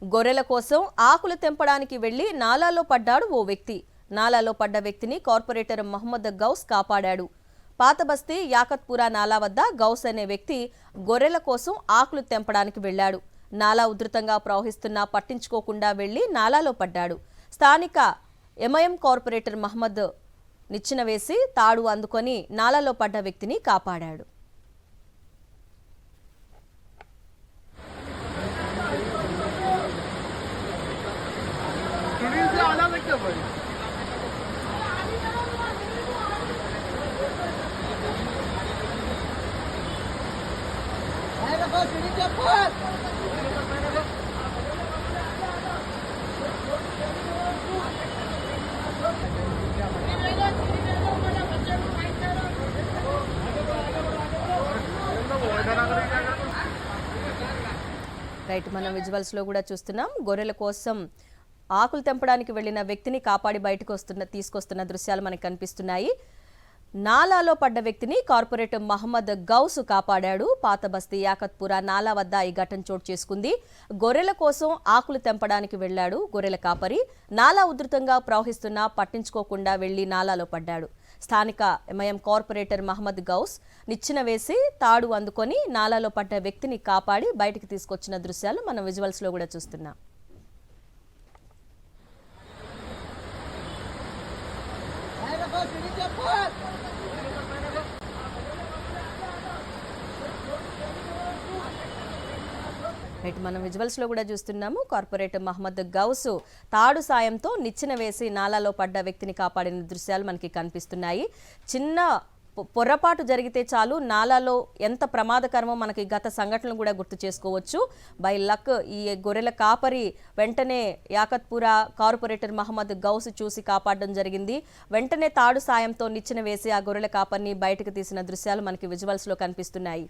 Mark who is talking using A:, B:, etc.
A: గొర్రెల కోసం ఆకులు తెంపడానికి వెళ్లి నాలాలో పడ్డాడు ఓ వ్యక్తి. నాలాలో పడ్డ వ్యక్తిని కార్పొరేటర్ మహమ్మద్ గౌస్ కాపాడాడు. పాతబస్తీ యాకత్పురా నాలా వద్ద గౌస్ అనే వ్యక్తి గొర్రెల కోసం ఆకులు తెంపడానికి వెళ్లాడు. నాలా ఉధృతంగా ప్రవహిస్తున్నా పట్టించుకోకుండా వెళ్లి నాలాలో పడ్డాడు. స్థానిక ఎంఐఎం కార్పొరేటర్ మహమ్మద్ నిచ్చెన వేసి తాడు అందుకొని నాలాలో పడ్డ వ్యక్తిని కాపాడాడు. రైట్, మనం విజువల్స్ లో కూడా చూస్తున్నాం. గొర్రెల కోసం ఆకులు తెంపడానికి వెళ్లిన వ్యక్తిని కాపాడి బయటకు తీసుకొస్తున్న దృశ్యాలు మనకు కనిపిస్తున్నాయి. నాలాలో పడ్డ వ్యక్తిని కార్పొరేటర్ మహమ్మద్ గౌస్ కాపాడాడు. పాతబస్తీ యాకత్పురా నాలా వద్ద ఈ ఘటన చోటు చేసుకుంది. గొర్రెల కోసం ఆకులు తెంపడానికి వెళ్లాడు గొర్రెల కాపరి. నాలా ఉధృతంగా ప్రవహిస్తున్నా పట్టించుకోకుండా వెళ్లి నాలాలో పడ్డాడు. స్థానిక ఎంఐఎం కార్పొరేటర్ మహమ్మద్ గౌస్ నిచ్చెన వేసి తాడు అందుకొని నాలాలో పడ్డ వ్యక్తిని కాపాడి బయటికి తీసుకొచ్చిన దృశ్యాలు మనం విజువల్స్ లో కూడా చూస్తున్నాం. మనం విజువల్స్ లో కూడా చూస్తున్నాము. కార్పొరేటర్ మహమ్మద్ గౌస్ తాడు సాయంతో నిచ్చెన వేసి నాలాలో పడ్డ వ్యక్తిని కాపాడిన దృశ్యాలు మనకి కనిపిస్తున్నాయి. చిన్న పొర్రపాటు జరిగితే చాలు నాలాలో ఎంత ప్రమాదకరమో మనకి గత సంఘటనలు కూడా గుర్తు చేసుకోవచ్చు. బై లక్ ఈ గొర్రెల కాపరి వెంటనే యాకత్పురా కార్పొరేటర్ మహమ్మద్ గౌస్ చూసి కాపాడడం జరిగింది. వెంటనే తాడు సాయంతో నిచ్చెన వేసి ఆ గొర్రెల కాపరిని బయటకు తీసిన దృశ్యాలు మనకి విజువల్స్ లో కనిపిస్తున్నాయి.